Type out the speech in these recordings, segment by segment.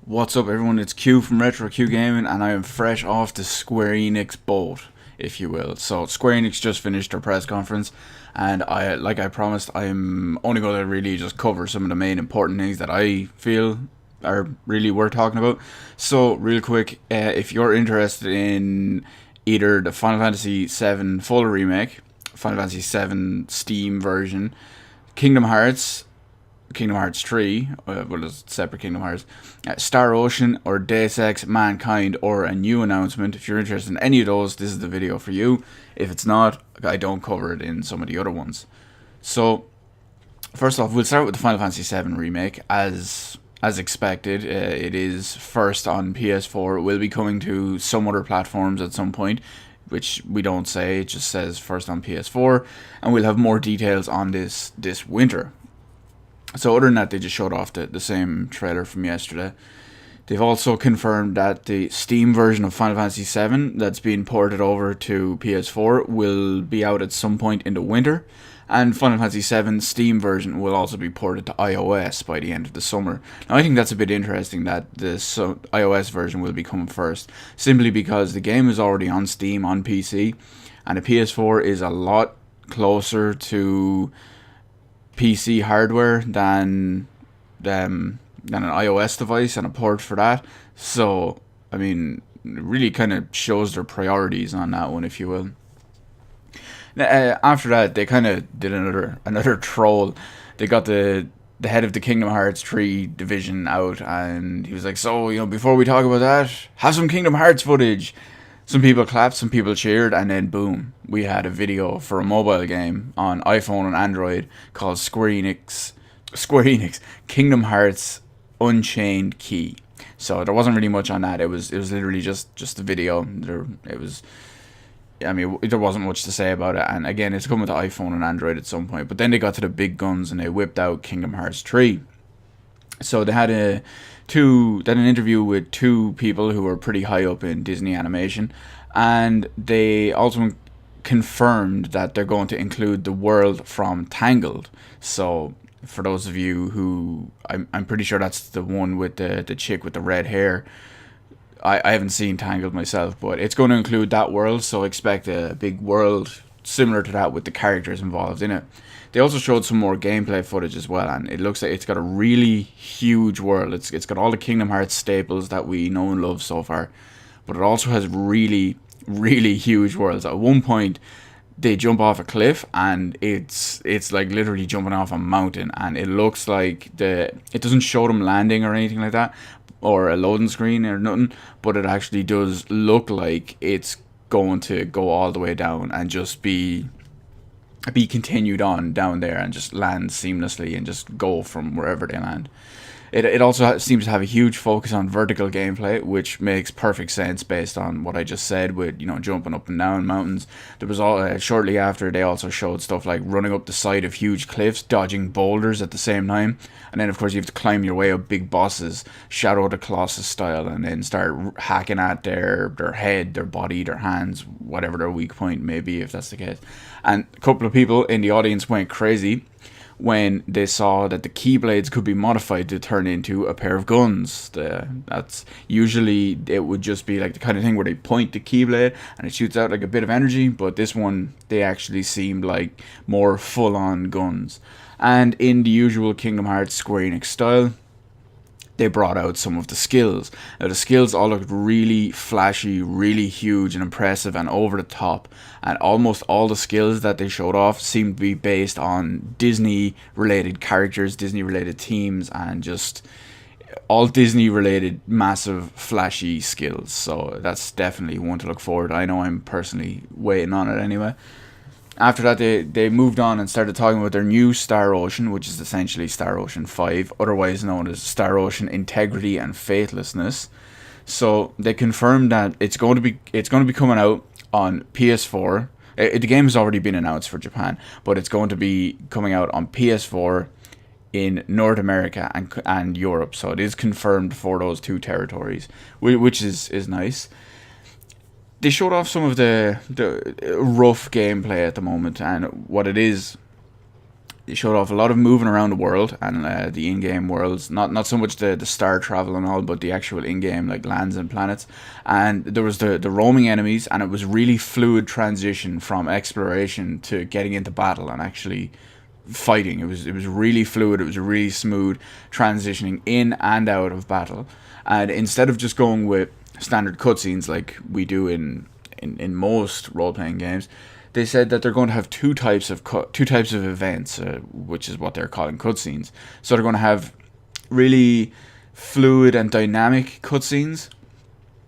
What's up, everyone? It's Q from Retro Q Gaming, and I am fresh off the Square Enix boat, if you will. So, Square Enix just finished their press conference, and like I promised, I'm only going to really just cover some of the main important things that I feel are really worth talking about. So, real quick, if you're interested in either the Final Fantasy VII full remake, Final Fantasy VII Steam version, Kingdom Hearts, Kingdom Hearts 3, well, it's separate Kingdom Hearts, Star Ocean, or Deus Ex Mankind, or a new announcement. If you're interested in any of those, this is the video for you. If it's not, I don't cover it in some of the other ones. So, first off, we'll start with the Final Fantasy VII Remake. As expected, it is first on PS4. It will be coming to some other platforms at some point, which we don't say. It just says first on PS4, and we'll have more details on this winter. So other than that, they just showed off the same trailer from yesterday. They've also confirmed that the Steam version of Final Fantasy VII that's being ported over to PS4 will be out at some point in the winter. And Final Fantasy VII Steam version will also be ported to iOS by the end of the summer. Now, I think that's a bit interesting that the iOS version will be coming first, simply because the game is already on Steam on PC, and the PS4 is a lot closer to PC hardware than an iOS device and a port for that. So, I mean, it really kind of shows their priorities on that one, if you will. After that, they kind of did another troll. They got the head of the Kingdom Hearts 3 division out, and he was like, "So, before we talk about that, have some Kingdom Hearts footage." Some people clapped, some people cheered, and then boom, we had a video for a mobile game on iPhone and Android called Square Enix Kingdom Hearts Unchained Key. So there wasn't really much on that. It was literally just a video. There wasn't much to say about it. And again, it's coming to iPhone and Android at some point. But then they got to the big guns and they whipped out Kingdom Hearts 3. So they had an interview with two people who were pretty high up in Disney animation, and they also confirmed that they're going to include the world from Tangled. So for those of you who, I'm pretty sure that's the one with the chick with the red hair. I haven't seen Tangled myself, but it's going to include that world, so expect a big world similar to that with the characters involved in it. They also showed some more gameplay footage as well, and it looks like it's got a really huge world. It's got all the Kingdom Hearts staples that we know and love so far, but it also has really, really huge worlds. At one point, they jump off a cliff, and it's like literally jumping off a mountain, and it looks like it doesn't show them landing or anything like that, or a loading screen or nothing, but it actually does look like it's going to go all the way down and just be continued on down there and just land seamlessly and just go from wherever they land. It also seems to have a huge focus on vertical gameplay, which makes perfect sense based on what I just said with, jumping up and down mountains. There was shortly after, they also showed stuff like running up the side of huge cliffs, dodging boulders at the same time, and then of course you have to climb your way up big bosses, Shadow of the Colossus style, and then start hacking at their head, their body, their hands, whatever their weak point may be, if that's the case. And a couple of people in the audience went crazy when they saw that the keyblades could be modified to turn into a pair of guns. That's usually, it would just be like the kind of thing where they point the keyblade and it shoots out like a bit of energy, but this one, they actually seemed like more full-on guns. And in the usual Kingdom Hearts Square Enix style, they brought out some of the skills. Now, the skills all looked really flashy, really huge and impressive and over the top. And almost all the skills that they showed off seemed to be based on Disney-related characters, Disney-related themes, and just all Disney-related, massive, flashy skills. So that's definitely one to look forward to. I know I'm personally waiting on it anyway. After that, they moved on and started talking about their new Star Ocean, which is essentially Star Ocean 5, otherwise known as Star Ocean Integrity and Faithlessness. So they confirmed that it's going to be coming out on PS4. The game has already been announced for Japan, but it's going to be coming out on PS4 in North America and Europe. So it is confirmed for those two territories, which is nice. They showed off some of the rough gameplay at the moment, and what it is They showed off a lot of moving around the world and the in-game worlds. Not so much the star travel and all, but the actual in-game like lands and planets. And there was the roaming enemies, and it was really fluid transition from exploration to getting into battle and actually fighting. It was really fluid. It was really smooth transitioning in and out of battle. And instead of just going with standard cutscenes like we do in most role-playing games, they said that they're going to have two types of events, which is what they're calling cutscenes. So they're going to have really fluid and dynamic cutscenes.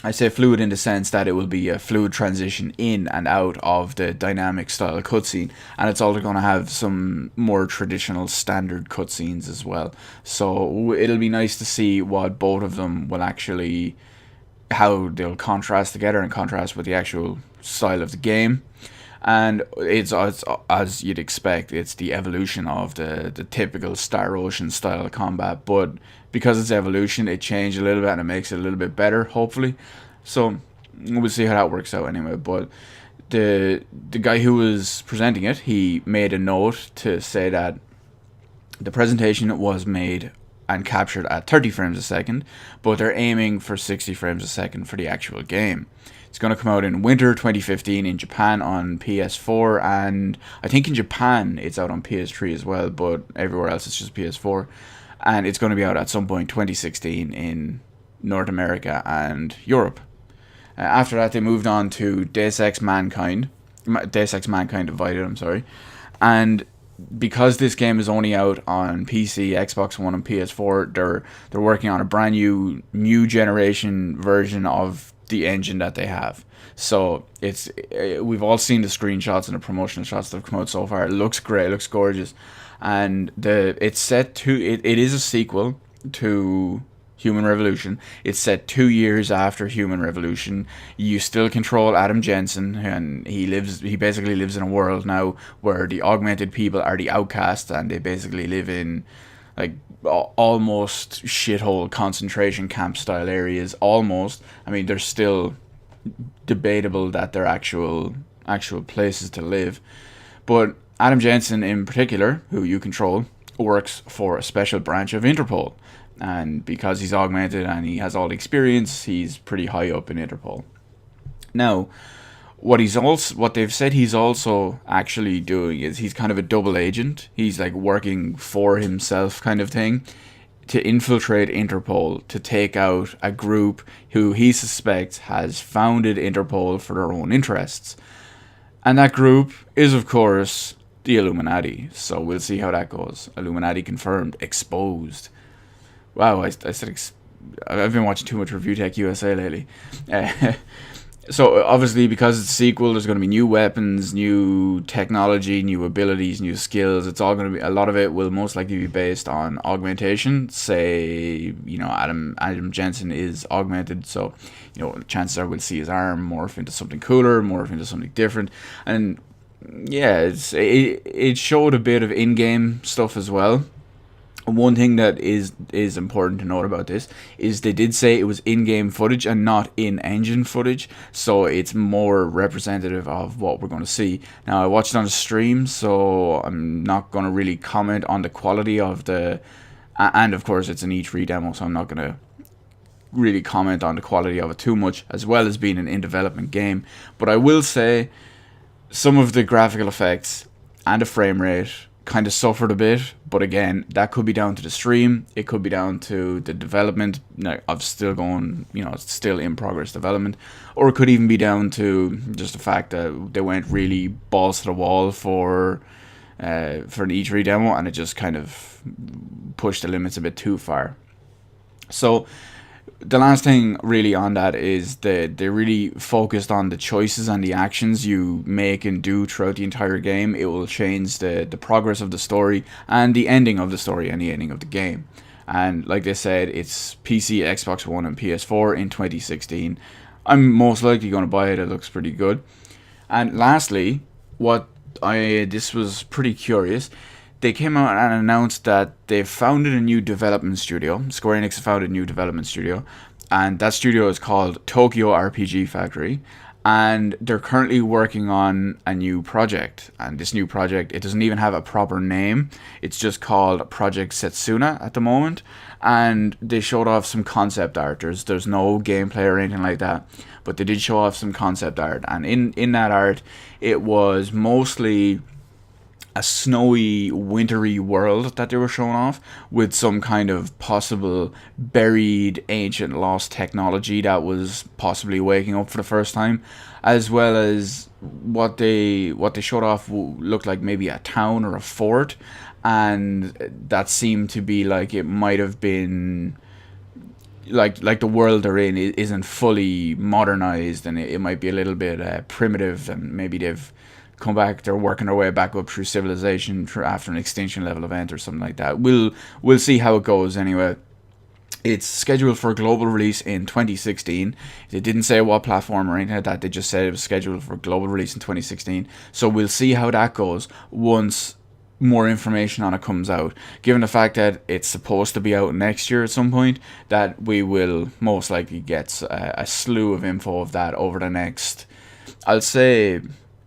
I say fluid in the sense that it will be a fluid transition in and out of the dynamic style cutscene, and it's also going to have some more traditional standard cutscenes as well. So it'll be nice to see what both of them will actually, how they'll contrast together and contrast with the actual style of the game. And it's as you'd expect, it's the evolution of the typical Star Ocean style combat, but because it's evolution, it changed a little bit and it makes it a little bit better, hopefully. So we'll see how that works out anyway. But the guy who was presenting it, he made a note to say that the presentation was made and captured at 30 frames a second, but they're aiming for 60 frames a second for the actual game. It's going to come out in winter 2015 in Japan on PS4, and I think in Japan it's out on PS3 as well, but everywhere else it's just PS4. And it's going to be out at some point 2016 in North America and Europe. After that, they moved on to Deus Ex Mankind Divided, I'm sorry. And because this game is only out on PC, Xbox One, and PS4, they're working on a brand new generation version of the engine that they have. So we've all seen the screenshots and the promotional shots that have come out so far. It looks great, it looks gorgeous, and it's set to it is a sequel to Human Revolution. It's set 2 years after Human Revolution. You still control Adam Jensen, and he basically lives in a world now where the augmented people are the outcasts, and they basically live in like almost shithole concentration camp style areas. Almost. I mean, they're still debatable that they're actual places to live. But Adam Jensen in particular, who you control, works for a special branch of Interpol. And because he's augmented and he has all the experience, he's pretty high up in Interpol. Now, what they've said he's also actually doing is he's kind of a double agent. He's like working for himself kind of thing to infiltrate Interpol to take out a group who he suspects has founded Interpol for their own interests. And that group is, of course, the Illuminati. So we'll see how that goes. Illuminati confirmed, exposed. Wow, I said I've been watching too much Review Tech USA lately. So obviously, because it's a sequel, there's going to be new weapons, new technology, new abilities, new skills. It's all going to be, a lot of it will most likely be based on augmentation. Say, Adam Jensen is augmented, so chances are we'll see his arm morph into something cooler, morph into something different, and yeah, it showed a bit of in-game stuff as well. One thing that is important to note about this is they did say it was in-game footage and not in-engine footage, so it's more representative of what we're going to see. Now, I watched it on the stream, so I'm not going to really comment on the quality of and of course it's an E3 demo, so I'm not going to really comment on the quality of it too much, as well as being an in-development game. But I will say some of the graphical effects and the frame rate kind of suffered a bit, but again, that could be down to the stream, it could be down to the development of still going, it's still in progress development, or it could even be down to just the fact that they went really balls to the wall for an E3 demo, and it just kind of pushed the limits a bit too far. So the last thing really on that is that they really focused on the choices and the actions you make and do throughout the entire game. It will change the progress of the story and the ending of the story and the ending of the game. And like they said, it's PC, Xbox One, and PS4 in 2016. I'm most likely going to buy it. It looks pretty good. And lastly, this was pretty curious. They came out and announced that they've founded a new development studio. Square Enix founded a new development studio, and that studio is called Tokyo RPG Factory. and they're currently working on a new project. And this new project, it doesn't even have a proper name. It's just called Project Setsuna at the moment. And they showed off some concept art. There's no gameplay or anything like that, but they did show off some concept art. And in that art, it was mostly a snowy, wintry world that they were showing off, with some kind of possible buried, ancient, lost technology that was possibly waking up for the first time, as well as what they showed off looked like maybe a town or a fort, and that seemed to be like it might have been like the world they're in isn't fully modernized, and it might be a little bit primitive, and maybe they're working their way back up through civilization after an extinction level event or something like that. We'll see how it goes anyway. It's scheduled for a global release in 2016. They didn't say what platform or anything like that. They just said it was scheduled for a global release in 2016. So we'll see how that goes once more information on it comes out. Given the fact that it's supposed to be out next year at some point, that we will most likely get a slew of info of that over the next, I'll say,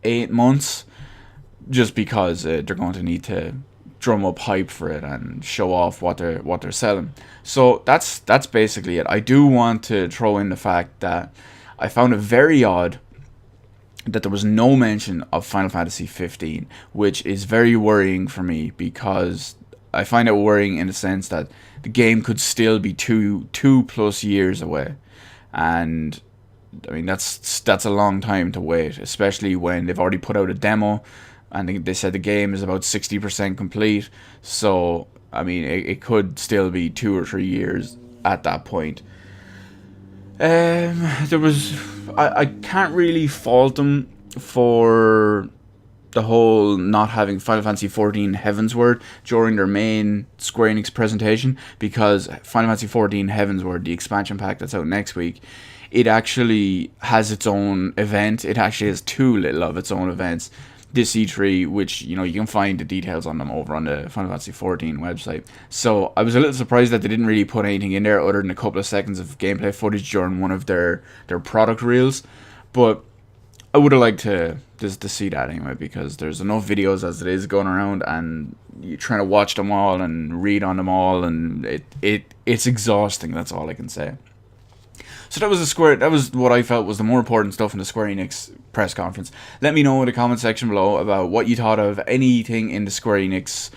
8 months, just because they're going to need to drum up hype for it and show off what they're selling. So that's basically it. I do want to throw in the fact that I found it very odd that there was no mention of Final Fantasy 15, which is very worrying for me, because I find it worrying in the sense that the game could still be two plus years away, and I mean that's a long time to wait, especially when they've already put out a demo, and they said the game is about 60% complete. So I mean it could still be 2 or 3 years at that point. I can't really fault them for the whole not having Final Fantasy XIV Heavensward during their main Square Enix presentation, because Final Fantasy XIV Heavensward, the expansion pack that's out next week, it actually has its own event. It actually has 2 little of its own events this E3, which, you know, you can find the details on them over on the Final Fantasy XIV website. So I was a little surprised that they didn't really put anything in there other than a couple of seconds of gameplay footage during one of their product reels. But I would have liked to see that anyway, because there's enough videos as it is going around, and you're trying to watch them all and read on them all, and it's exhausting. That's all I can say. So that was what I felt was the more important stuff in the Square Enix press conference. Let me know in the comment section below about what you thought of anything in the Square Enix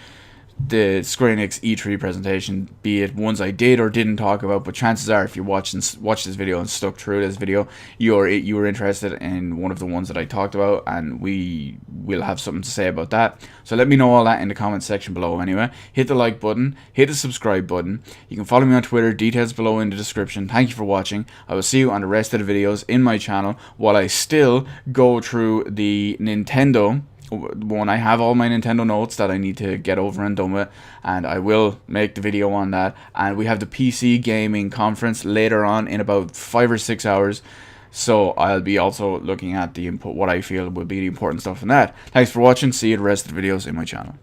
E3 presentation, be it ones I did or didn't talk about. But chances are, if you watched this video and stuck through this video, you were interested in one of the ones that I talked about, and we will have something to say about that. So let me know all that in the comment section below anyway. Hit the like button, hit the subscribe button. You can follow me on Twitter, details below in the description. Thank you for watching. I will see you on the rest of the videos in my channel while I still go through the Nintendo one. I have all my Nintendo notes that I need to get over and done with, and I will make the video on that. And we have the PC gaming conference later on in about 5 or 6 hours, so I'll be also looking at the what I feel will be the important stuff in that. Thanks for watching. See you the rest of the videos in my channel.